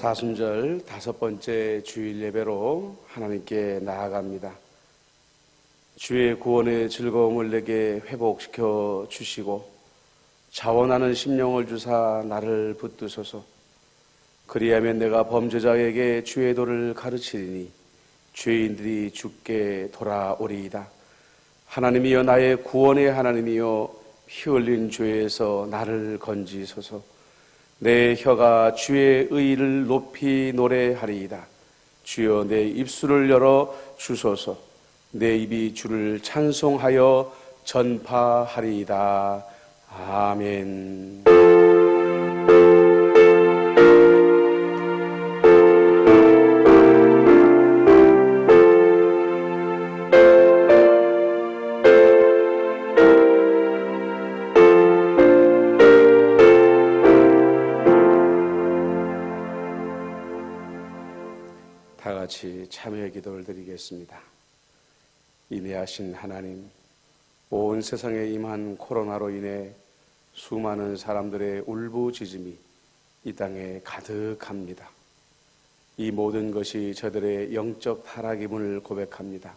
사순절 5번째 주일 예배로 하나님께 나아갑니다. 주의 구원의 즐거움을 내게 회복시켜 주시고 자원하는 심령을 주사 나를 붙드소서. 그리하면 내가 범죄자에게 주의 도를 가르치리니 죄인들이 주께 돌아오리이다. 하나님이여, 나의 구원의 하나님이여, 피 흘린 죄에서 나를 건지소서. 내 혀가 주의 의를 높이 노래하리이다. 주여, 내 입술을 열어 주소서. 내 입이 주를 찬송하여 전파하리이다. 아멘. 다 같이 참여의 기도를 드리겠습니다. 인내하신 하나님, 온 세상에 임한 코로나로 인해 수많은 사람들의 울부짖음이 이 땅에 가득합니다. 이 모든 것이 저들의 영적 타락임을 고백합니다.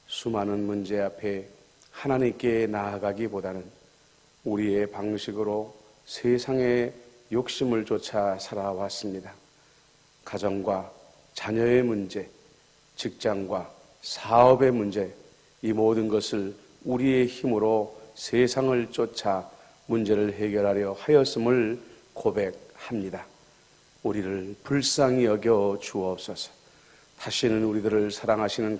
수많은 문제 앞에 하나님께 나아가기보다는 우리의 방식으로 세상의 욕심을 쫓아 살아왔습니다. 가정과 자녀의 문제, 직장과 사업의 문제, 이 모든 것을 우리의 힘으로 세상을 쫓아 문제를 해결하려 하였음을 고백합니다. 우리를 불쌍히 여겨 주옵소서. 다시금 우리들을 사랑하시는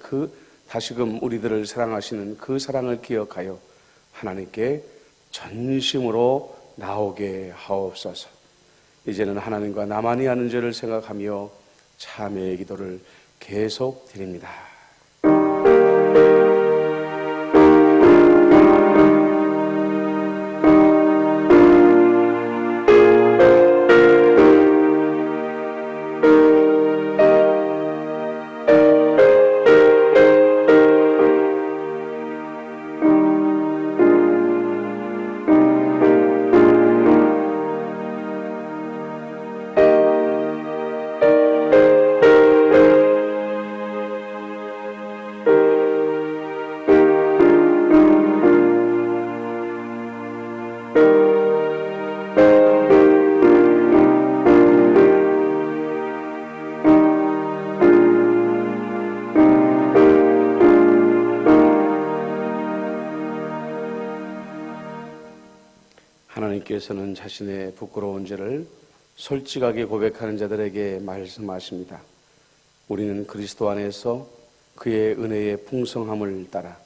그 사랑을 기억하여 하나님께 전심으로 나오게 하옵소서. 이제는 하나님과 나만이 아는 죄를 생각하며 참회의 기도를 계속 드립니다. 하나님께서는 자신의 부끄러운 죄를 솔직하게 고백하는 자들에게 말씀하십니다. 우리는 그리스도 안에서 그의 은혜의 풍성함을 따라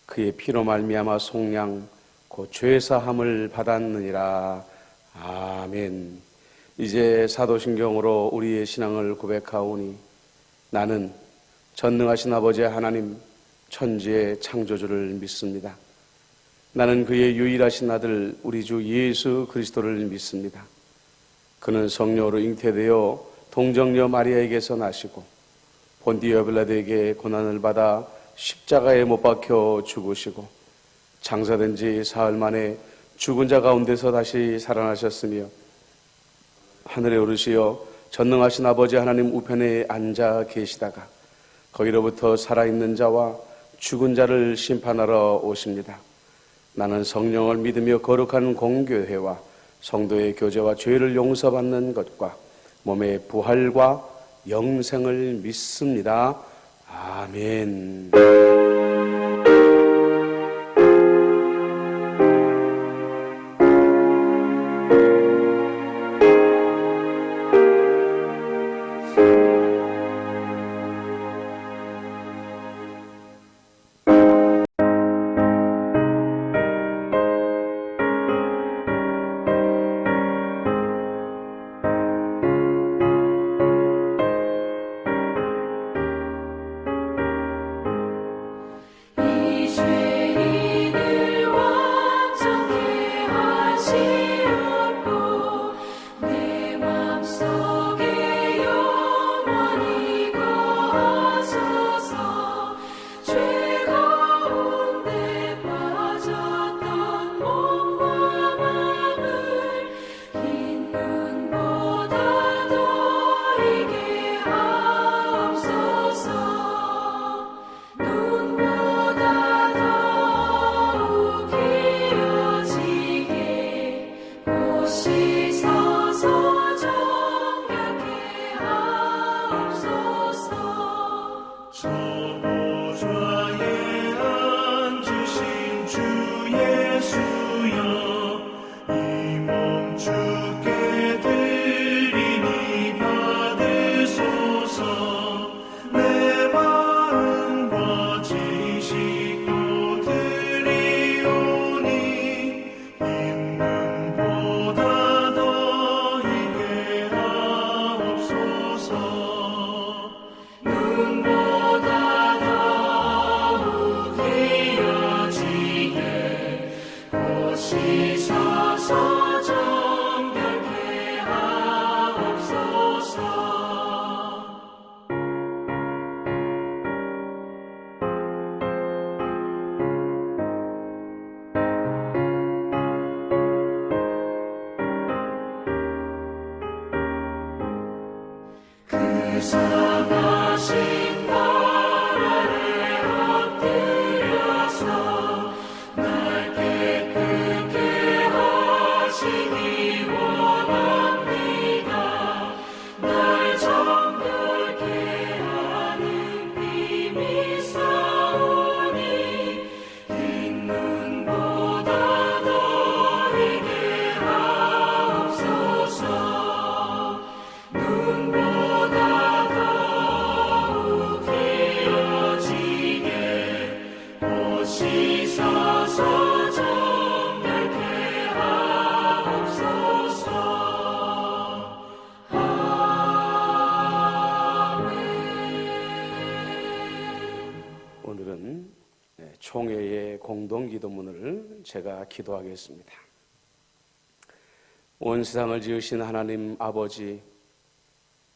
그의 피로 말미암아 속량 곧 죄사함을 받았느니라. 아멘. 이제 사도신경으로 우리의 신앙을 고백하오니 나는 전능하신 아버지 하나님 천지의 창조주를 믿습니다. 나는 그의 유일하신 아들 우리 주 예수 그리스도를 믿습니다. 그는 성령으로 잉태되어 동정녀 마리아에게서 나시고 본디오 빌라도에게 고난을 받아 십자가에 못 박혀 죽으시고 장사된 지 사흘 만에 죽은 자 가운데서 다시 살아나셨으며 하늘에 오르시어 전능하신 아버지 하나님 우편에 앉아 계시다가 거기로부터 살아있는 자와 죽은 자를 심판하러 오십니다. 나는 성령을 믿으며 거룩한 공교회와 성도의 교제와 죄를 용서받는 것과 몸의 부활과 영생을 믿습니다. 아멘. 총회의 공동기도문을 제가 기도하겠습니다. 온 세상을 지으신 하나님 아버지,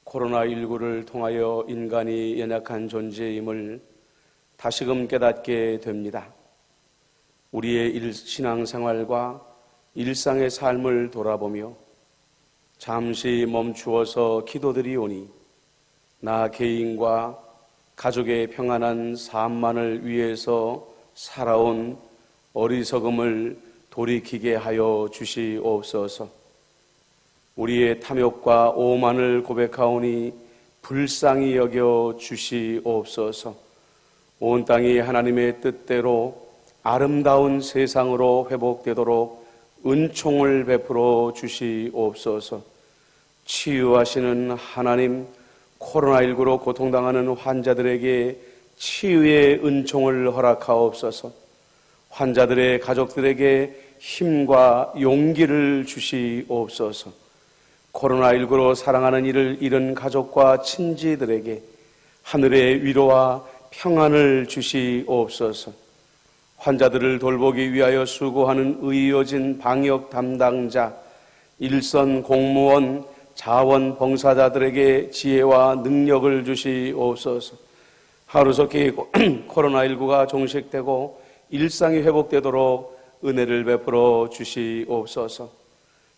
코로나19를 통하여 인간이 연약한 존재임을 다시금 깨닫게 됩니다. 우리의 신앙생활과 일상의 삶을 돌아보며 잠시 멈추어서 기도드리오니 나 개인과 가족의 평안한 삶만을 위해서 살아온 어리석음을 돌이키게 하여 주시옵소서. 우리의 탐욕과 오만을 고백하오니 불쌍히 여겨 주시옵소서. 온 땅이 하나님의 뜻대로 아름다운 세상으로 회복되도록 은총을 베풀어 주시옵소서. 치유하시는 하나님, 코로나19로 고통당하는 환자들에게 치유의 은총을 허락하옵소서. 환자들의 가족들에게 힘과 용기를 주시옵소서. 코로나19로 사랑하는 이를 잃은 가족과 친지들에게 하늘의 위로와 평안을 주시옵소서. 환자들을 돌보기 위하여 수고하는 의료진, 방역 담당자, 일선 공무원, 자원봉사자들에게 지혜와 능력을 주시옵소서. 하루속히 코로나19가 종식되고 일상이 회복되도록 은혜를 베풀어 주시옵소서.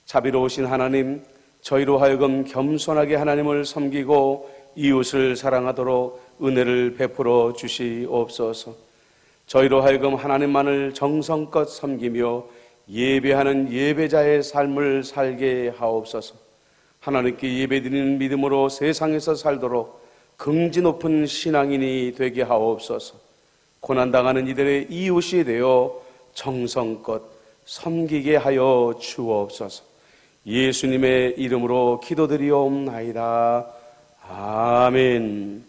자비로우신 하나님, 저희로 하여금 겸손하게 하나님을 섬기고 이웃을 사랑하도록 은혜를 베풀어 주시옵소서. 저희로 하여금 하나님만을 정성껏 섬기며 예배하는 예배자의 삶을 살게 하옵소서. 하나님께 예배드리는 믿음으로 세상에서 살도록 긍지 높은 신앙인이 되게 하옵소서. 고난당하는 이들의 이웃이 되어 정성껏 섬기게 하여 주옵소서. 예수님의 이름으로 기도드리옵나이다. 아멘.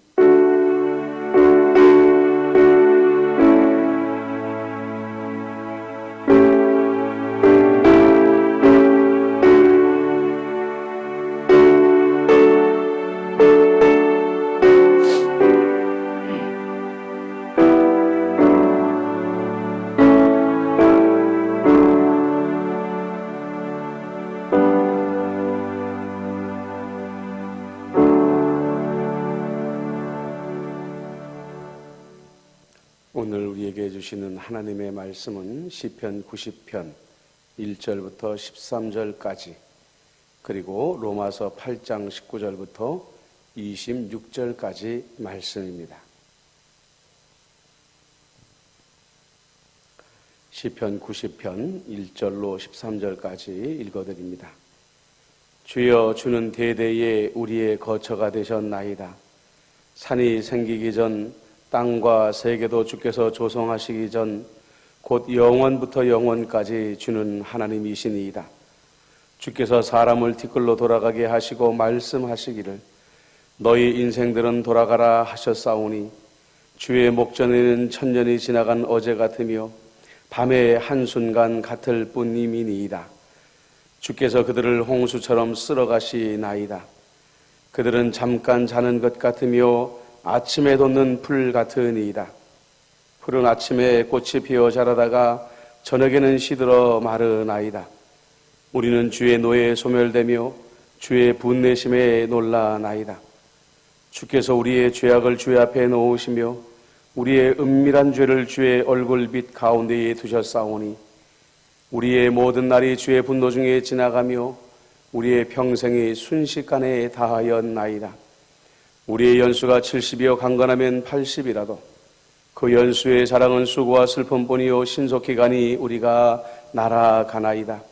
오늘 우리에게 주시는 하나님의 말씀은 시편 90편 1절부터 13절까지, 그리고 로마서 8장 19절부터 26절까지 말씀입니다. 시편 90편 1절로 13절까지 읽어드립니다. 주여, 주는 대대에 우리의 거처가 되셨나이다. 산이 생기기 전, 땅과 세계도 주께서 조성하시기 전 곧 영원부터 영원까지 주는 하나님이시니이다. 주께서 사람을 티끌로 돌아가게 하시고 말씀하시기를 너희 인생들은 돌아가라 하셨사오니 주의 목전에는 천년이 지나간 어제 같으며 밤의 한순간 같을 뿐임이니이다. 주께서 그들을 홍수처럼 쓸어가시나이다. 그들은 잠깐 자는 것 같으며 아침에 돋는 풀 같으니이다. 풀은 아침에 꽃이 피어 자라다가 저녁에는 시들어 마르나이다. 우리는 주의 노예에 소멸되며 주의 분내심에 놀라나이다. 주께서 우리의 죄악을 주의 앞에 놓으시며 우리의 은밀한 죄를 주의 얼굴빛 가운데에 두셨사오니 우리의 모든 날이 주의 분노 중에 지나가며 우리의 평생이 순식간에 다하였나이다. 우리의 연수가 70이여 강건하면 80이라도 그 연수의 자랑은 수고와 슬픔뿐이요 신속히 가니 우리가 날아가나이다.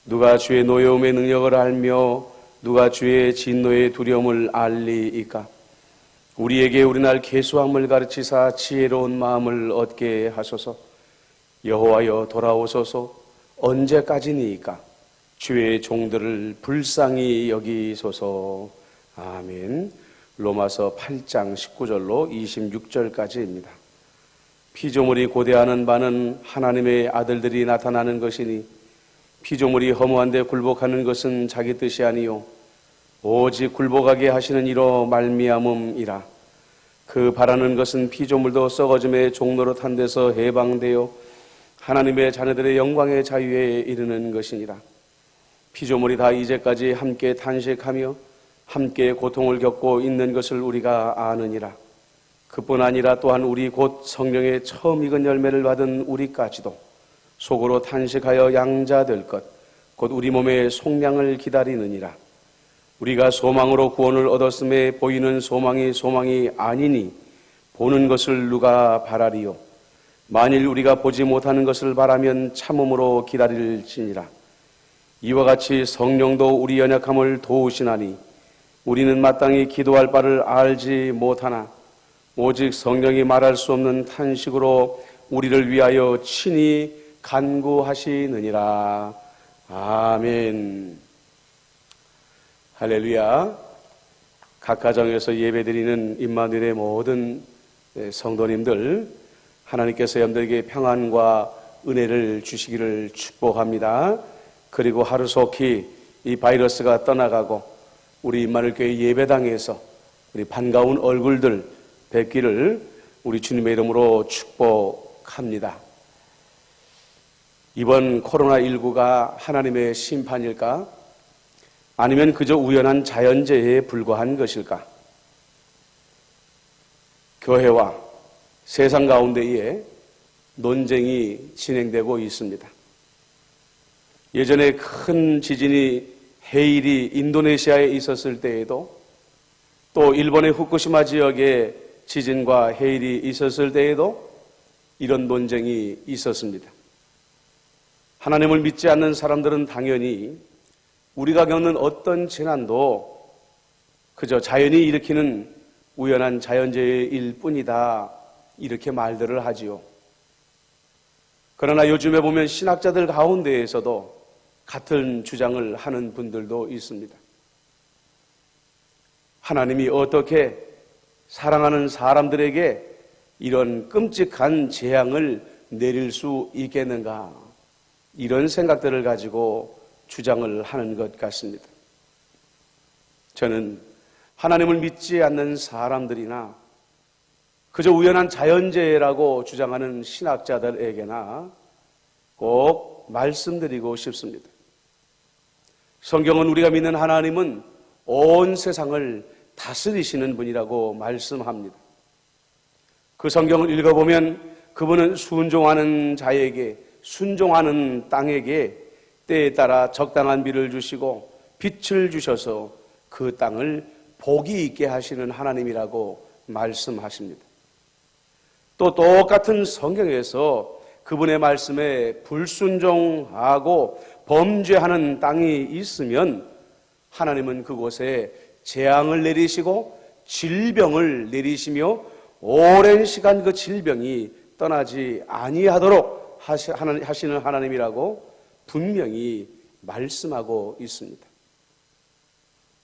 누가 주의 노여움의 능력을 알며 누가 주의 진노의 두려움을 알리이까. 우리에게 우리날 계수함을 가르치사 지혜로운 마음을 얻게 하소서. 여호와여 돌아오소서. 언제까지니이까. 주의 종들을 불쌍히 여기소서. 아멘. 로마서 8장 19절로 26절까지입니다. 피조물이 고대하는 바는 하나님의 아들들이 나타나는 것이니 피조물이 허무한 데 굴복하는 것은 자기 뜻이 아니요 오직 굴복하게 하시는 이로 말미암음이라. 그 바라는 것은 피조물도 썩어짐의 종로로 탄 데서 해방되어 하나님의 자녀들의 영광의 자유에 이르는 것이니라. 피조물이 다 이제까지 함께 탄식하며 함께 고통을 겪고 있는 것을 우리가 아느니라. 그뿐 아니라 또한 우리 곧 성령의 처음 익은 열매를 받은 우리까지도 속으로 탄식하여 양자될 것 곧 우리 몸의 속량을 기다리느니라. 우리가 소망으로 구원을 얻었음에 보이는 소망이 아니니 보는 것을 누가 바라리요. 만일 우리가 보지 못하는 것을 바라면 참음으로 기다릴지니라. 이와 같이 성령도 우리 연약함을 도우시나니 우리는 마땅히 기도할 바를 알지 못하나 오직 성령이 말할 수 없는 탄식으로 우리를 위하여 친히 간구하시느니라. 아멘. 할렐루야. 각 가정에서 예배드리는 임마누엘의 모든 성도님들, 하나님께서 여러분들에게 평안과 은혜를 주시기를 축복합니다. 그리고 하루속히 이 바이러스가 떠나가고 우리 임마누엘교회 예배당에서 우리 반가운 얼굴들 뵙기를 우리 주님의 이름으로 축복합니다. 이번 코로나19가 하나님의 심판일까? 아니면 그저 우연한 자연재해에 불과한 것일까? 교회와 세상 가운데에 논쟁이 진행되고 있습니다. 예전에 큰 지진이 헤일이 인도네시아에 있었을 때에도 또 일본의 후쿠시마 지역에 지진과 헤일이 있었을 때에도 이런 논쟁이 있었습니다. 하나님을 믿지 않는 사람들은 당연히 우리가 겪는 어떤 재난도 그저 자연이 일으키는 우연한 자연재해일 뿐이다 이렇게 말들을 하지요. 그러나 요즘에 보면 신학자들 가운데에서도 같은 주장을 하는 분들도 있습니다. 하나님이 어떻게 사랑하는 사람들에게 이런 끔찍한 재앙을 내릴 수 있겠는가, 이런 생각들을 가지고 주장을 하는 것 같습니다. 저는 하나님을 믿지 않는 사람들이나 그저 우연한 자연재해라고 주장하는 신학자들에게나 꼭 말씀드리고 싶습니다. 성경은 우리가 믿는 하나님은 온 세상을 다스리시는 분이라고 말씀합니다. 그 성경을 읽어보면 그분은 순종하는 자에게, 순종하는 땅에게 때에 따라 적당한 비를 주시고 빛을 주셔서 그 땅을 복이 있게 하시는 하나님이라고 말씀하십니다. 또 똑같은 성경에서 그분의 말씀에 불순종하고 범죄하는 땅이 있으면 하나님은 그곳에 재앙을 내리시고 질병을 내리시며 오랜 시간 그 질병이 떠나지 아니하도록 하시는 하나님이라고 분명히 말씀하고 있습니다.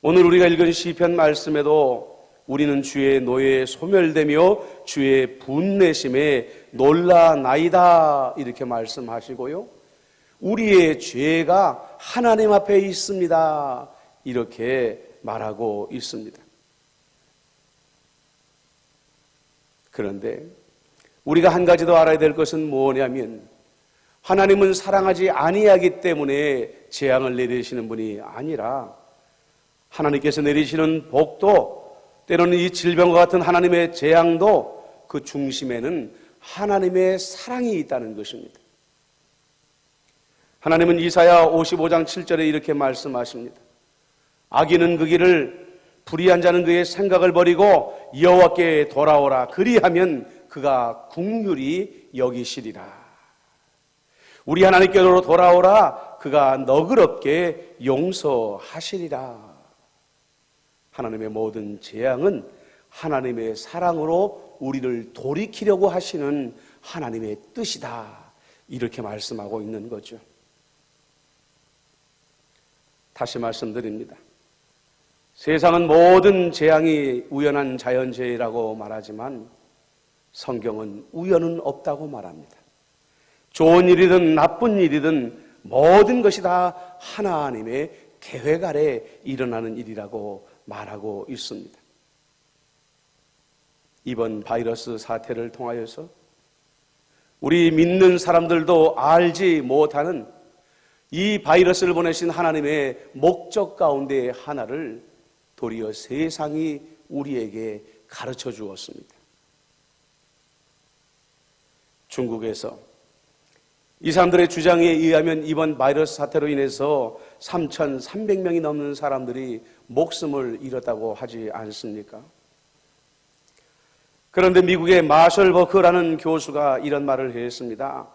오늘 우리가 읽은 시편 말씀에도 우리는 주의 노예에 소멸되며 주의 분내심에 놀라나이다 이렇게 말씀하시고요, 우리의 죄가 하나님 앞에 있습니다 이렇게 말하고 있습니다. 그런데 우리가 한 가지 더 알아야 될 것은 뭐냐면 하나님은 사랑하지 아니하기 때문에 재앙을 내리시는 분이 아니라 하나님께서 내리시는 복도, 때로는 이 질병과 같은 하나님의 재앙도 그 중심에는 하나님의 사랑이 있다는 것입니다. 하나님은 이사야 55장 7절에 이렇게 말씀하십니다. 악인은 그 길을 불의한 자는 그의 생각을 버리고 여호와께 돌아오라. 그리하면 그가 긍휼히 여기시리라. 우리 하나님께로 돌아오라. 그가 너그럽게 용서하시리라. 하나님의 모든 재앙은 하나님의 사랑으로 우리를 돌이키려고 하시는 하나님의 뜻이다. 이렇게 말씀하고 있는 거죠. 다시 말씀드립니다. 세상은 모든 재앙이 우연한 자연재해라고 말하지만 성경은 우연은 없다고 말합니다. 좋은 일이든 나쁜 일이든 모든 것이 다 하나님의 계획 아래 일어나는 일이라고 말하고 있습니다. 이번 바이러스 사태를 통하여서 우리 믿는 사람들도 알지 못하는 이 바이러스를 보내신 하나님의 목적 가운데 하나를 도리어 세상이 우리에게 가르쳐 주었습니다. 중국에서 이 사람들의 주장에 의하면 이번 바이러스 사태로 인해서 3,300명이 넘는 사람들이 목숨을 잃었다고 하지 않습니까? 그런데 미국의 마셜 버크라는 교수가 이런 말을 했습니다.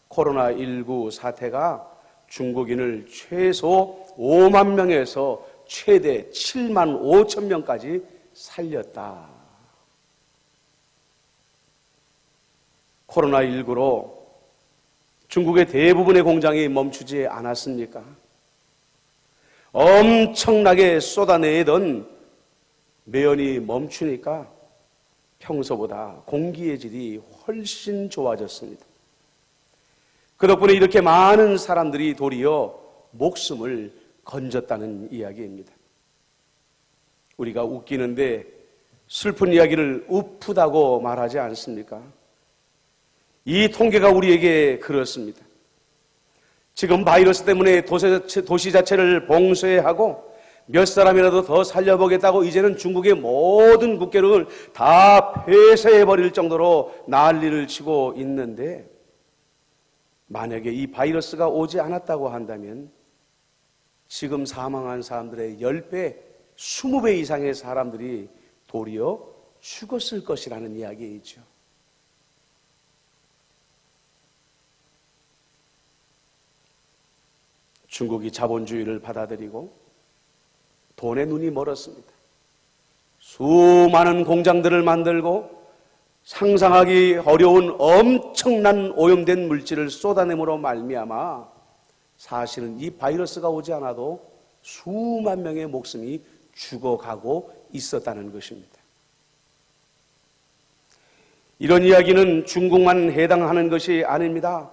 코로나19 사태가 중국인을 최소 5만 명에서 최대 7만 5천 명까지 살렸다. 코로나19로 중국의 대부분의 공장이 멈추지 않았습니까? 엄청나게 쏟아내던 매연이 멈추니까 평소보다 공기의 질이 훨씬 좋아졌습니다. 그 덕분에 이렇게 많은 사람들이 도리어 목숨을 건졌다는 이야기입니다. 우리가 웃기는데 슬픈 이야기를 우프다고 말하지 않습니까? 이 통계가 우리에게 그렇습니다. 지금 바이러스 때문에 도시 자체를 봉쇄하고 몇 사람이라도 더 살려보겠다고 이제는 중국의 모든 국교를 다 폐쇄해버릴 정도로 난리를 치고 있는데, 만약에 이 바이러스가 오지 않았다고 한다면 지금 사망한 사람들의 10배, 20배 이상의 사람들이 도리어 죽었을 것이라는 이야기이죠. 중국이 자본주의를 받아들이고 돈에 눈이 멀었습니다. 수많은 공장들을 만들고 상상하기 어려운 엄청난 오염된 물질을 쏟아냄으로 말미암아 사실은 이 바이러스가 오지 않아도 수만 명의 목숨이 죽어가고 있었다는 것입니다. 이런 이야기는 중국만 해당하는 것이 아닙니다.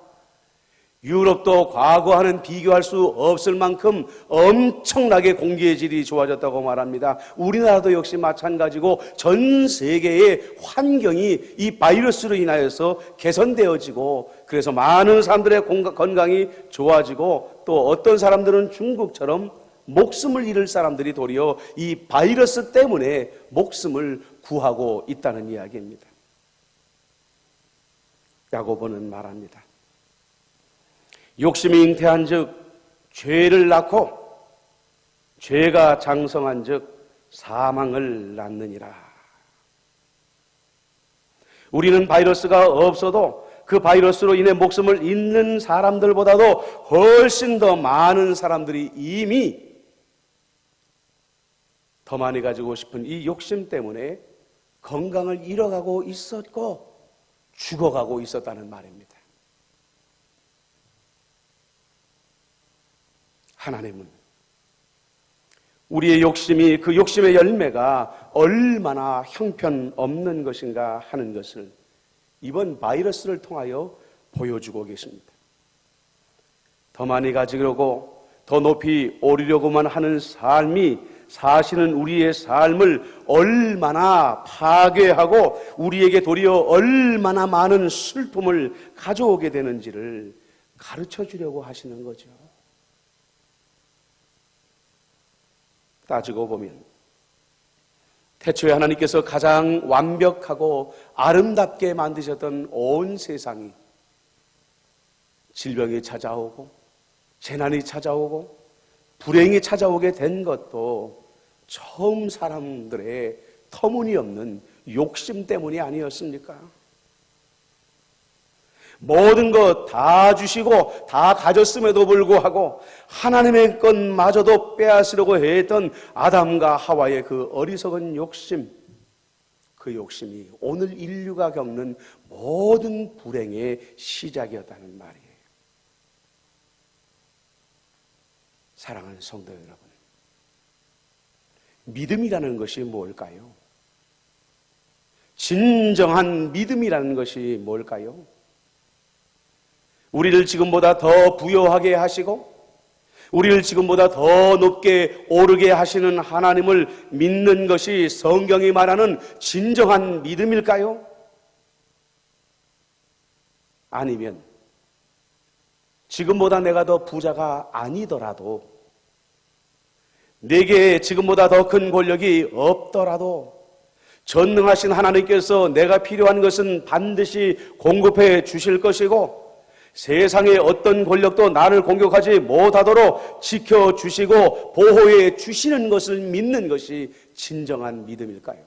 유럽도 과거와는 비교할 수 없을 만큼 엄청나게 공기의 질이 좋아졌다고 말합니다. 우리나라도 역시 마찬가지고 전 세계의 환경이 이 바이러스로 인하여서 개선되어지고, 그래서 많은 사람들의 건강이 좋아지고, 또 어떤 사람들은 중국처럼 목숨을 잃을 사람들이 도리어 이 바이러스 때문에 목숨을 구하고 있다는 이야기입니다. 야고보는 말합니다. 욕심이 잉태한 즉 죄를 낳고 죄가 장성한 즉 사망을 낳느니라. 우리는 바이러스가 없어도 그 바이러스로 인해 목숨을 잃는 사람들보다도 훨씬 더 많은 사람들이 이미 더 많이 가지고 싶은 이 욕심 때문에 건강을 잃어가고 있었고 죽어가고 있었다는 말입니다. 하나님은 우리의 욕심이, 그 욕심의 열매가 얼마나 형편없는 것인가 하는 것을 이번 바이러스를 통하여 보여주고 계십니다. 더 많이 가지려고 더 높이 오르려고만 하는 삶이 사실은 우리의 삶을 얼마나 파괴하고 우리에게 도리어 얼마나 많은 슬픔을 가져오게 되는지를 가르쳐 주려고 하시는 거죠. 따지고 보면 태초에 하나님께서 가장 완벽하고 아름답게 만드셨던 온 세상이 질병이 찾아오고 재난이 찾아오고 불행이 찾아오게 된 것도 처음 사람들의 터무니없는 욕심 때문이 아니었습니까? 모든 것 다 주시고 다 가졌음에도 불구하고 하나님의 것마저도 빼앗으려고 했던 아담과 하와의 그 어리석은 욕심, 그 욕심이 오늘 인류가 겪는 모든 불행의 시작이었다는 말이에요. 사랑하는 성도 여러분, 믿음이라는 것이 뭘까요? 진정한 믿음이라는 것이 뭘까요? 우리를 지금보다 더 부유하게 하시고 우리를 지금보다 더 높게 오르게 하시는 하나님을 믿는 것이 성경이 말하는 진정한 믿음일까요? 아니면 지금보다 내가 더 부자가 아니더라도, 내게 지금보다 더 큰 권력이 없더라도 전능하신 하나님께서 내가 필요한 것은 반드시 공급해 주실 것이고 세상의 어떤 권력도 나를 공격하지 못하도록 지켜주시고 보호해 주시는 것을 믿는 것이 진정한 믿음일까요?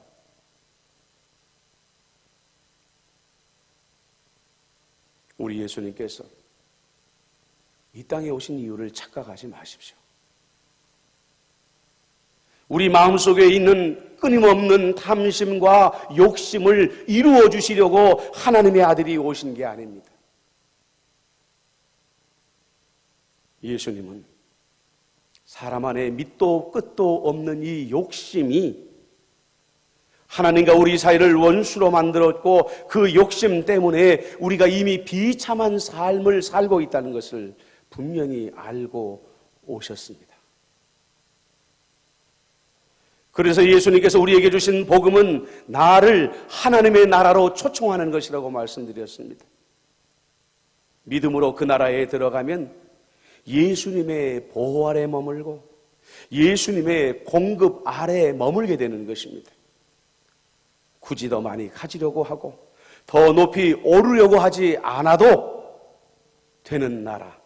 우리 예수님께서 이 땅에 오신 이유를 착각하지 마십시오. 우리 마음속에 있는 끊임없는 탐심과 욕심을 이루어 주시려고 하나님의 아들이 오신 게 아닙니다. 예수님은 사람 안에 밑도 끝도 없는 이 욕심이 하나님과 우리 사이를 원수로 만들었고 그 욕심 때문에 우리가 이미 비참한 삶을 살고 있다는 것을 분명히 알고 오셨습니다. 그래서 예수님께서 우리에게 주신 복음은 나를 하나님의 나라로 초청하는 것이라고 말씀드렸습니다. 믿음으로 그 나라에 들어가면 예수님의 보호 아래 머물고 예수님의 공급 아래 머물게 되는 것입니다. 굳이 더 많이 가지려고 하고 더 높이 오르려고 하지 않아도 되는 나라,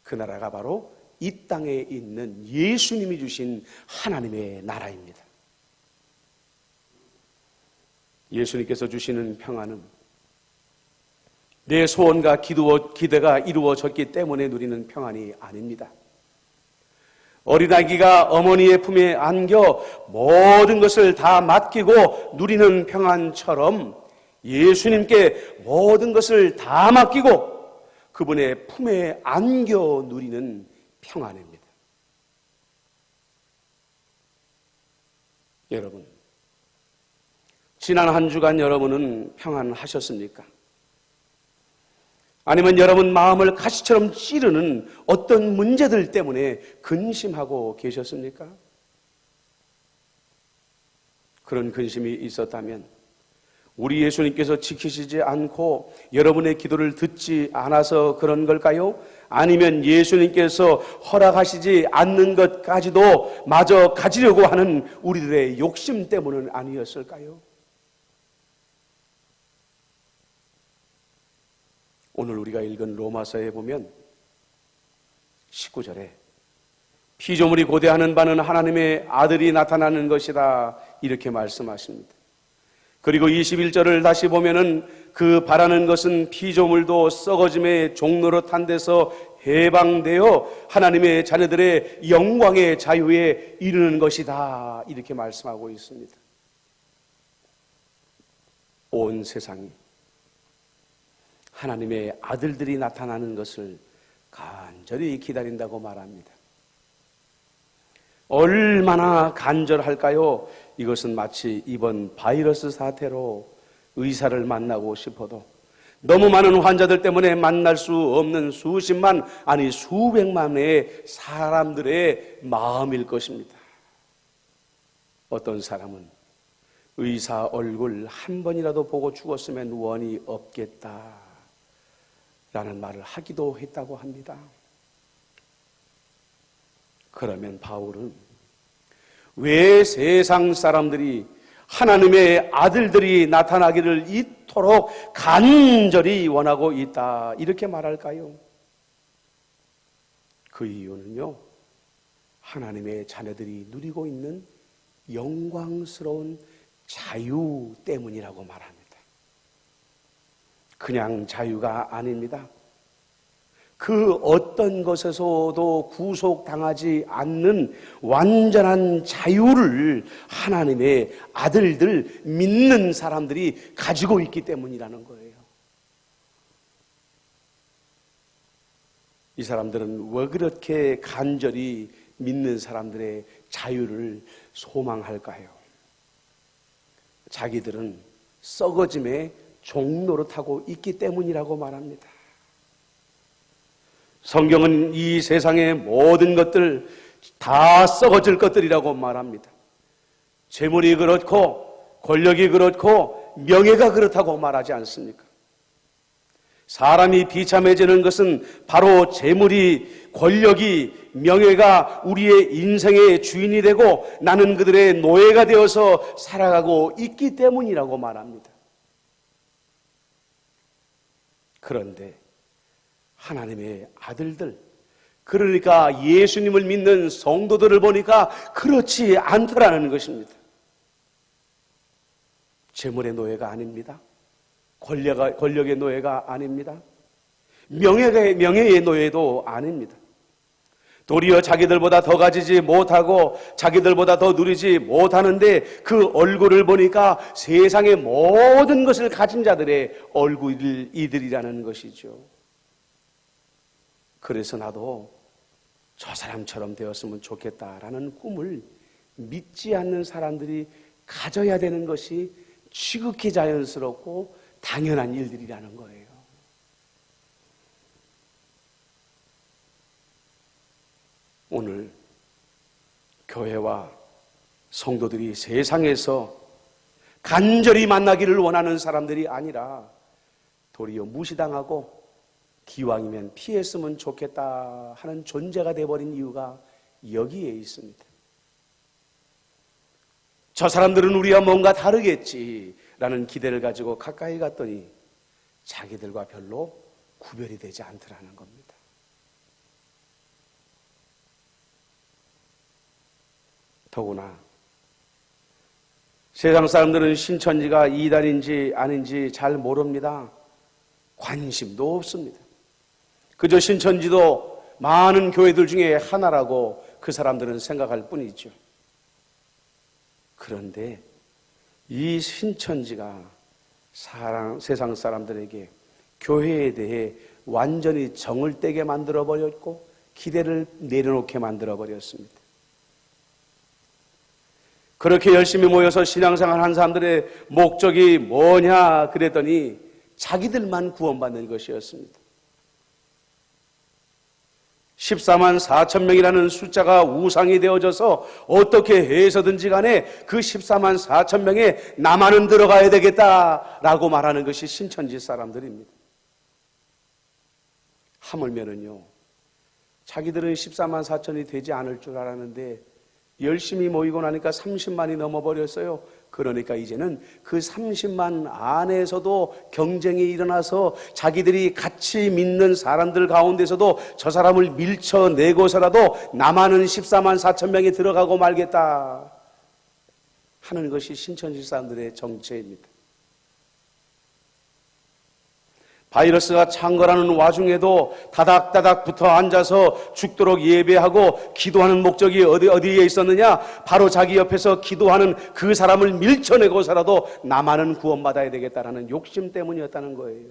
그 나라가 바로 이 땅에 있는 예수님이 주신 하나님의 나라입니다. 예수님께서 주시는 평안은 내 소원과 기대가 이루어졌기 때문에 누리는 평안이 아닙니다. 어린아기가 어머니의 품에 안겨 모든 것을 다 맡기고 누리는 평안처럼 예수님께 모든 것을 다 맡기고 그분의 품에 안겨 누리는 평안입니다. 여러분, 지난 한 주간 여러분은 평안하셨습니까? 아니면 여러분 마음을 가시처럼 찌르는 어떤 문제들 때문에 근심하고 계셨습니까? 그런 근심이 있었다면 우리 예수님께서 지키시지 않고 여러분의 기도를 듣지 않아서 그런 걸까요? 아니면 예수님께서 허락하시지 않는 것까지도 마저 가지려고 하는 우리들의 욕심 때문은 아니었을까요? 오늘 우리가 읽은 로마서에 보면 19절에 피조물이 고대하는 바는 하나님의 아들이 나타나는 것이다 이렇게 말씀하십니다. 그리고 21절을 다시 보면은 그 바라는 것은 피조물도 썩어짐의 종노릇한 데서 해방되어 하나님의 자녀들의 영광의 자유에 이르는 것이다 이렇게 말씀하고 있습니다. 온 세상이 하나님의 아들들이 나타나는 것을 간절히 기다린다고 말합니다. 얼마나 간절할까요? 이것은 마치 이번 바이러스 사태로 의사를 만나고 싶어도 너무 많은 환자들 때문에 만날 수 없는 수십만 아니 수백만의 사람들의 마음일 것입니다. 어떤 사람은 의사 얼굴 한 번이라도 보고 죽었으면 원이 없겠다 라는 말을 하기도 했다고 합니다. 그러면 바울은 왜 세상 사람들이 하나님의 아들들이 나타나기를 이토록 간절히 원하고 있다 이렇게 말할까요? 그 이유는요, 하나님의 자녀들이 누리고 있는 영광스러운 자유 때문이라고 말합니다. 그냥 자유가 아닙니다. 그 어떤 것에서도 구속당하지 않는 완전한 자유를 하나님의 아들들, 믿는 사람들이 가지고 있기 때문이라는 거예요. 이 사람들은 왜 그렇게 간절히 믿는 사람들의 자유를 소망할까요? 자기들은 썩어짐의 종노릇하고 있기 때문이라고 말합니다. 성경은 이 세상의 모든 것들 다 썩어질 것들이라고 말합니다. 재물이 그렇고 권력이 그렇고 명예가 그렇다고 말하지 않습니까? 사람이 비참해지는 것은 바로 재물이, 권력이, 명예가 우리의 인생의 주인이 되고 나는 그들의 노예가 되어서 살아가고 있기 때문이라고 말합니다. 그런데 하나님의 아들들, 그러니까 예수님을 믿는 성도들을 보니까 그렇지 않더라는 것입니다. 재물의 노예가 아닙니다. 권력의 노예가 아닙니다. 명예의 노예도 아닙니다. 도리어 자기들보다 더 가지지 못하고 자기들보다 더 누리지 못하는데 그 얼굴을 보니까 세상의 모든 것을 가진 자들의 얼굴이들이라는 것이죠. 그래서 나도 저 사람처럼 되었으면 좋겠다라는 꿈을 믿지 않는 사람들이 가져야 되는 것이 지극히 자연스럽고 당연한 일들이라는 거예요. 오늘 교회와 성도들이 세상에서 간절히 만나기를 원하는 사람들이 아니라 도리어 무시당하고 기왕이면 피했으면 좋겠다 하는 존재가 되어버린 이유가 여기에 있습니다. 저 사람들은 우리와 뭔가 다르겠지라는 기대를 가지고 가까이 갔더니 자기들과 별로 구별이 되지 않더라는 겁니다. 더구나 세상 사람들은 신천지가 이단인지 아닌지 잘 모릅니다. 관심도 없습니다. 그저 신천지도 많은 교회들 중에 하나라고 그 사람들은 생각할 뿐이죠. 그런데 이 신천지가 세상 사람들에게 교회에 대해 완전히 정을 떼게 만들어버렸고 기대를 내려놓게 만들어버렸습니다. 그렇게 열심히 모여서 신앙생활 한 사람들의 목적이 뭐냐 그랬더니 자기들만 구원받는 것이었습니다. 14만 4천 명이라는 숫자가 우상이 되어져서 어떻게 해서든지 간에 그 14만 4천 명에 나만은 들어가야 되겠다라고 말하는 것이 신천지 사람들입니다. 하물며는요, 자기들은 14만 4천이 되지 않을 줄 알았는데 열심히 모이고 나니까 30만이 넘어버렸어요. 그러니까 이제는 그 30만 안에서도 경쟁이 일어나서 자기들이 같이 믿는 사람들 가운데서도 저 사람을 밀쳐내고서라도 나만은 14만 4천 명이 들어가고 말겠다 하는 것이 신천지 사람들의 정체입니다. 바이러스가 창궐하는 와중에도 다닥다닥 붙어 앉아서 죽도록 예배하고 기도하는 목적이 어디에 있었느냐? 바로 자기 옆에서 기도하는 그 사람을 밀쳐내고서라도 나만은 구원받아야 되겠다라는 욕심 때문이었다는 거예요.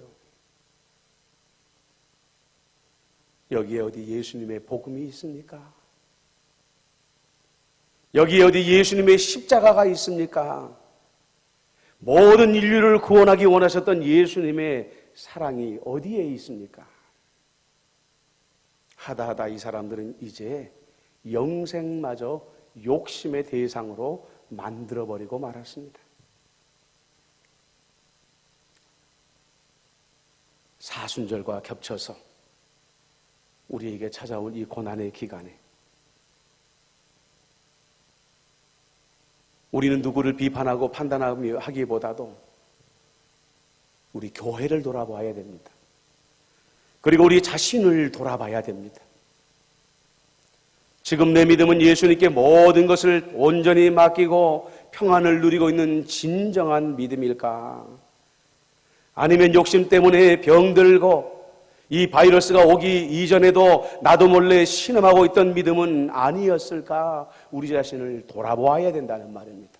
여기에 어디 예수님의 복음이 있습니까? 여기에 어디 예수님의 십자가가 있습니까? 모든 인류를 구원하기 원하셨던 예수님의 사랑이 어디에 있습니까? 하다 이 사람들은 이제 영생마저 욕심의 대상으로 만들어버리고 말았습니다. 사순절과 겹쳐서 우리에게 찾아온 이 고난의 기간에 우리는 누구를 비판하고 판단하기보다도 우리 교회를 돌아봐야 됩니다. 그리고 우리 자신을 돌아봐야 됩니다. 지금 내 믿음은 예수님께 모든 것을 온전히 맡기고 평안을 누리고 있는 진정한 믿음일까? 아니면 욕심 때문에 병들고 이 바이러스가 오기 이전에도 나도 몰래 신음하고 있던 믿음은 아니었을까? 우리 자신을 돌아보아야 된다는 말입니다.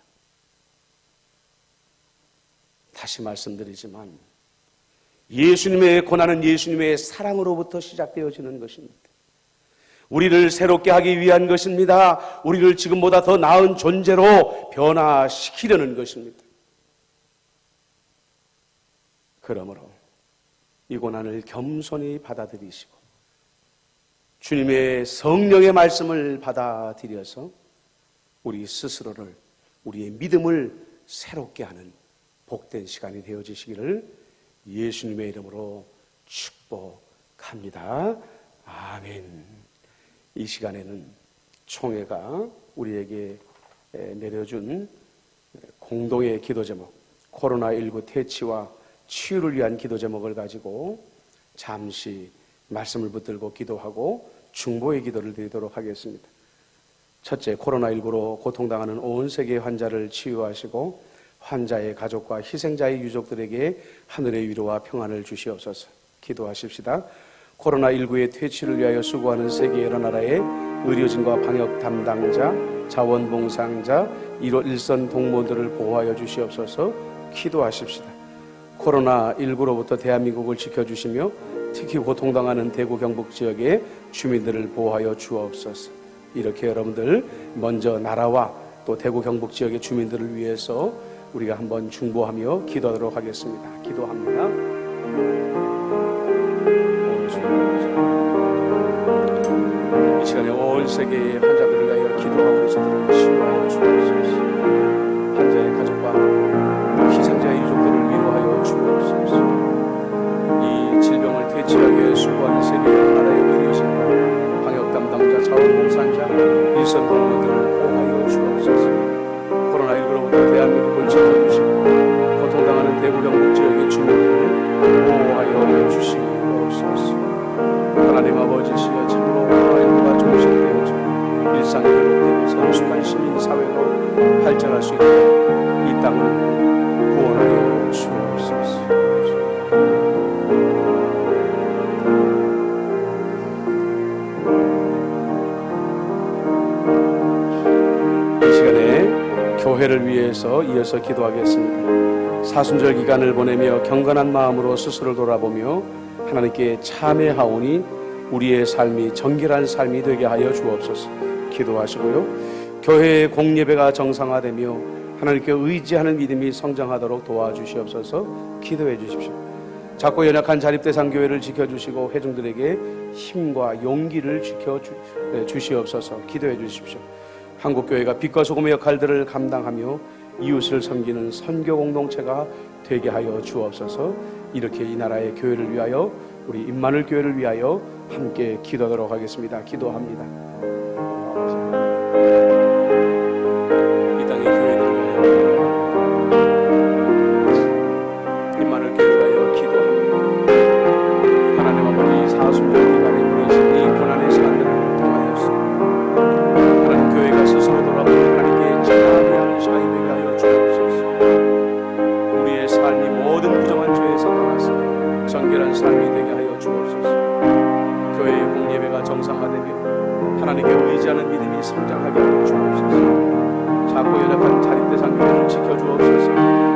다시 말씀드리지만 예수님의 고난은 예수님의 사랑으로부터 시작되어지는 것입니다. 우리를 새롭게 하기 위한 것입니다. 우리를 지금보다 더 나은 존재로 변화시키려는 것입니다. 그러므로 이 고난을 겸손히 받아들이시고 주님의 성령의 말씀을 받아들여서 우리 스스로를, 우리의 믿음을 새롭게 하는 복된 시간이 되어지시기를 예수님의 이름으로 축복합니다. 아멘. 이 시간에는 총회가 우리에게 내려준 공동의 기도 제목, 코로나19 퇴치와 치유를 위한 기도 제목을 가지고 잠시 말씀을 붙들고 기도하고 중보의 기도를 드리도록 하겠습니다. 첫째, 코로나19로 고통당하는 온 세계의 환자를 치유하시고 환자의 가족과 희생자의 유족들에게 하늘의 위로와 평안을 주시옵소서. 기도하십시다. 코로나19의 퇴치를 위하여 수고하는 세계 여러 나라의 의료진과 방역 담당자, 자원봉사자, 일선 동무들을 보호하여 주시옵소서. 기도하십시다. 코로나19로부터 대한민국을 지켜주시며 특히 고통당하는 대구 경북 지역의 주민들을 보호하여 주옵소서. 이렇게 여러분들 먼저 나라와 또 대구 경북 지역의 주민들을 위해서 우리가 한번 중보하며 기도하도록 하겠습니다. 기도합니다. 이 시간에 온 세계의 환자들을 위하여 기도하고 있으도록 치유하여 주옵소서. 환자의 가족과 희생자의 유족들을 위로하여 주옵소서. 이 질병을 퇴치하기 위해 수고하는 세계 여러 나라의 의료진과 방역 담당자, 자원봉사자, 일선 공무원들을 보호하여 주옵소서. 코로나19로부터 대한민국을 지켜주시고 고통당하는 대구 경북 지역의 주민들을 보호하여 주시옵소서. 하나님 아버지시여, 참으로 코로나19가 종식되어져 일상이 회복되며 성숙한 시민사회로 발전할 수 있도록 이 땅을 구원하여 주옵소서. 이 시간에 교회를 위해서 이어서 기도하겠습니다. 사순절 기간을 보내며 경건한 마음으로 스스로를 돌아보며 하나님께 참회하오니 우리의 삶이 정결한 삶이 되게 하여 주옵소서. 기도하시고요. 교회의 공예배가 정상화되며 하나님께 의지하는 믿음이 성장하도록 도와주시옵소서. 기도해 주십시오. 작고 연약한 자립대상 교회를 지켜주시고 회중들에게 힘과 용기를 주시옵소서. 기도해 주십시오. 한국교회가 빛과 소금의 역할들을 감당하며 이웃을 섬기는 선교 공동체가 되게 하여 주옵소서. 이렇게 이 나라의 교회를 위하여, 우리 임마누엘 교회를 위하여 함께 기도하도록 하겠습니다. 기도합니다. 이 땅의 교회를 위하여, 임마누엘 교회를 위하여 기도합니다. 하나님 아버지, 사순절 기간에 보내신 이 고난의 시간들을 통하여서 하나님 교회가 스스로 돌아보고 하나님께 참여하는 시간이 되게 하여 주옵소서. 우리의 삶이 모든 부정한 죄에서 떠나서 정결한 삶이 되게 하여 주옵소서. 교회의 공예배가 정상화되며 하나님께 의지하는 믿음이 성장하게 하여 주옵소서. 작고 연약한 자립대상 교회를 지켜주옵소서.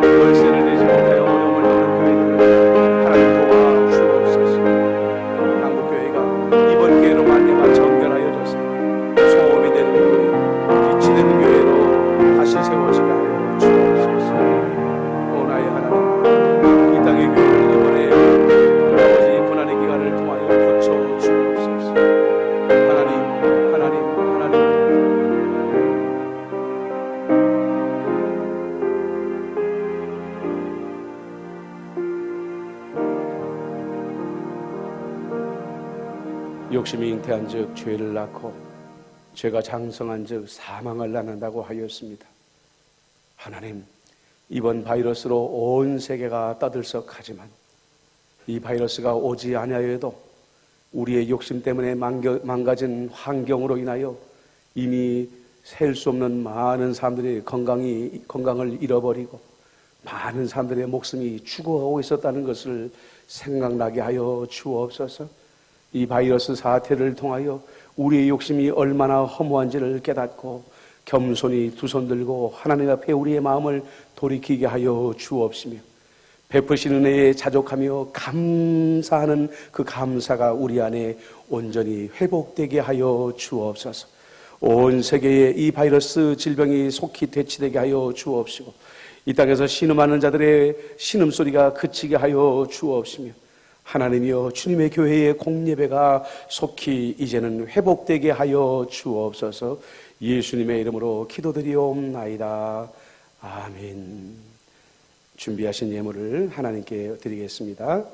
월세를 내지 못하여 어려움을 겪는 교회들을 하나님 도와주옵소서. 한국교회가 이번 기회로 말미암아 정결하여져서 소원이 되는 교회, 빛이 되는 교회로 다시 세워지게 하여 주옵소서. 오 나의 하나님, 이 땅의 교회를 이번에 아버지 고난의 기간을 통하여 고쳐 주옵소서. 하나님. 욕심이 잉태한 즉 죄를 낳고 죄가 장성한 즉 사망을 낳는다고 하였습니다. 하나님, 이번 바이러스로 온 세계가 떠들썩하지만 이 바이러스가 오지 아니하여도 우리의 욕심 때문에 망가진 환경으로 인하여 이미 셀 수 없는 많은 사람들의 건강을 잃어버리고 많은 사람들의 목숨이 죽어가고 있었다는 것을 생각나게 하여 주옵소서. 이 바이러스 사태를 통하여 우리의 욕심이 얼마나 허무한지를 깨닫고 겸손히 두 손 들고 하나님 앞에 우리의 마음을 돌이키게 하여 주옵시며, 베푸신 은혜에 자족하며 감사하는 그 감사가 우리 안에 온전히 회복되게 하여 주옵소서. 온 세계에 이 바이러스 질병이 속히 퇴치되게 하여 주옵시고, 이 땅에서 신음하는 자들의 신음소리가 그치게 하여 주옵시며, 하나님이여 주님의 교회의 공예배가 속히 이제는 회복되게 하여 주옵소서. 예수님의 이름으로 기도드리옵나이다. 아멘. 준비하신 예물을 하나님께 드리겠습니다.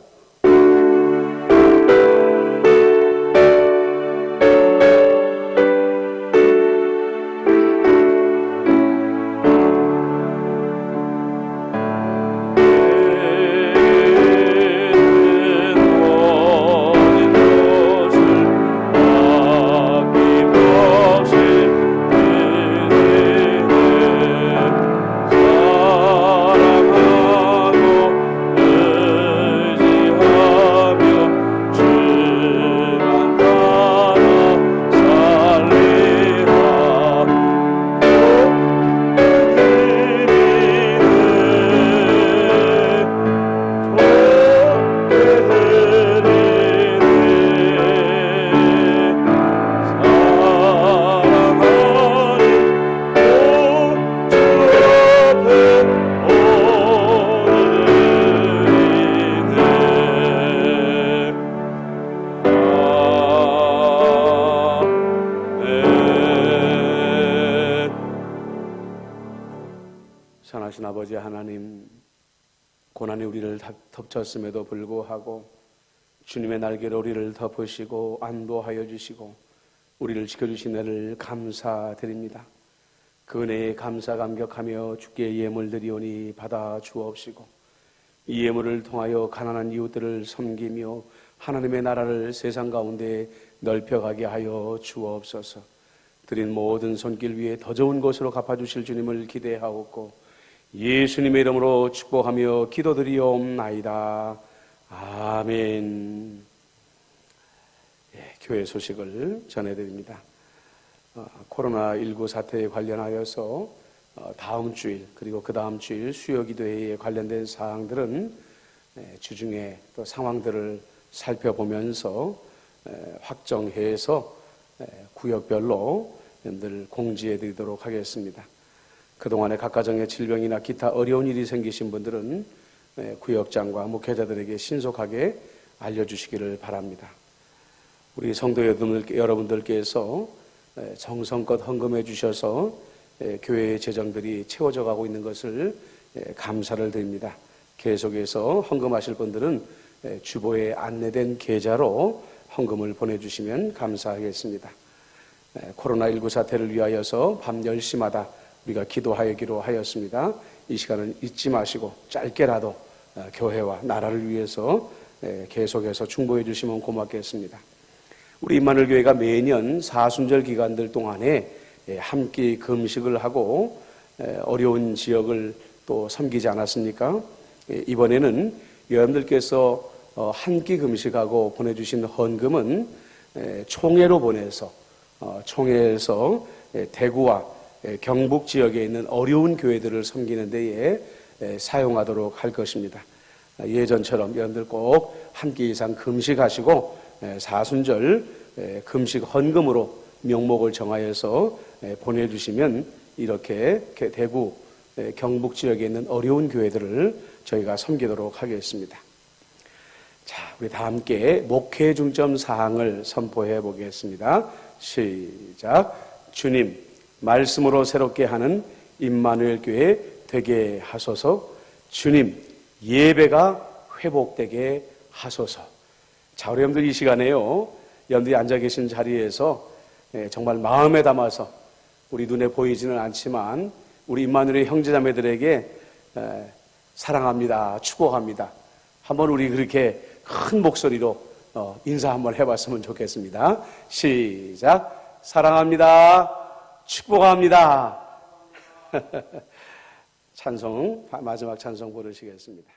선하신 아버지 하나님, 고난이 우리를 덮쳤음에도 불구하고 주님의 날개로 우리를 덮으시고 안도하여 주시고 우리를 지켜주신 은혜를 감사드립니다. 그 은혜에 감사 감격하며 주께 예물 드리오니 받아 주옵시고, 이 예물을 통하여 가난한 이웃들을 섬기며 하나님의 나라를 세상 가운데 넓혀가게 하여 주옵소서. 드린 모든 손길 위에 더 좋은 것으로 갚아주실 주님을 기대하옵고 예수님의 이름으로 축복하며 기도드리옵나이다. 아멘. 교회 소식을 전해드립니다. 코로나19 사태에 관련하여서 다음 주일 그리고 그 다음 주일 수요기도회에 관련된 사항들은 주중에 또 상황들을 살펴보면서 확정해서 구역별로 늘 공지해 드리도록 하겠습니다. 그동안에 각 가정의 질병이나 기타 어려운 일이 생기신 분들은 구역장과 목회자들에게 신속하게 알려주시기를 바랍니다. 우리 성도 여러분들께서 정성껏 헌금해 주셔서 교회의 재정들이 채워져 가고 있는 것을 감사를 드립니다. 계속해서 헌금하실 분들은 주보에 안내된 계좌로 헌금을 보내주시면 감사하겠습니다. 코로나19 사태를 위하여서 밤 10시마다 우리가 기도하기로 하였습니다. 이 시간을 잊지 마시고 짧게라도 교회와 나라를 위해서 계속해서 충고해 주시면 고맙겠습니다. 우리 임마누엘 교회가 매년 사순절 기간들 동안에 함께 금식을 하고 어려운 지역을 또 섬기지 않았습니까? 이번에는 여러분들께서 한 끼 금식하고 보내주신 헌금은 총회로 보내서 총회에서 대구와 경북 지역에 있는 어려운 교회들을 섬기는 데에 사용하도록 할 것입니다. 예전처럼 여러분들 꼭 한 끼 이상 금식하시고 사순절 금식 헌금으로 명목을 정하여서 보내주시면 이렇게 대구, 경북 지역에 있는 어려운 교회들을 저희가 섬기도록 하겠습니다. 자, 우리 다 함께 목회 중점 사항을 선포해 보겠습니다. 시작. 주님, 말씀으로 새롭게 하는 임마누엘 교회 되게 하소서. 주님, 예배가 회복되게 하소서. 자, 우리 여러분들 이 시간에요, 여러분들이 앉아 계신 자리에서 정말 마음에 담아서 우리 눈에 보이지는 않지만 우리 임마누엘 형제자매들에게 사랑합니다, 축복합니다, 한번 우리 그렇게 큰 목소리로 인사 한번 해봤으면 좋겠습니다. 시작. 사랑합니다, 축복합니다. 찬송, 마지막 찬송 부르시겠습니다.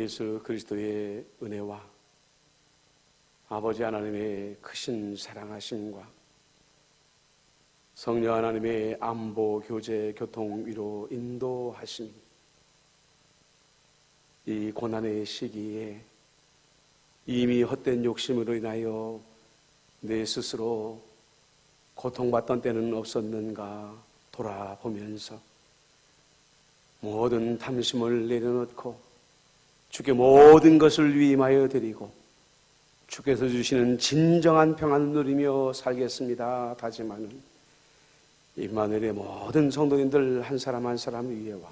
예수 그리스도의 은혜와 아버지 하나님의 크신 사랑하심과 성령 하나님의 안보, 교제, 교통, 위로 인도하심이 이 고난의 시기에 이미 헛된 욕심으로 인하여 내 스스로 고통받던 때는 없었는가 돌아보면서 모든 탐심을 내려놓고 주께 모든 것을 위임하여 드리고 주께서 주시는 진정한 평안을 누리며 살겠습니다 다짐하는 임마누엘의 모든 성도님들 한 사람 한 사람 위에와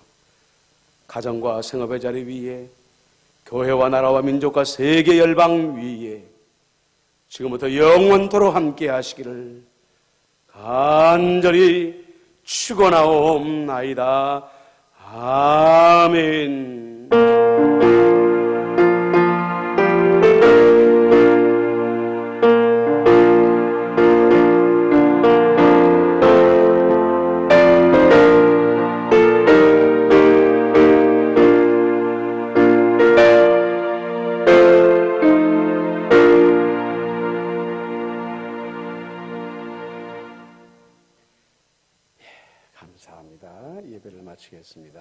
가정과 생업의 자리 위에 교회와 나라와 민족과 세계 열방 위에 지금부터 영원토록 함께 하시기를 간절히 축원하옵나이다. 아멘. 감사합니다. 예배를 마치겠습니다.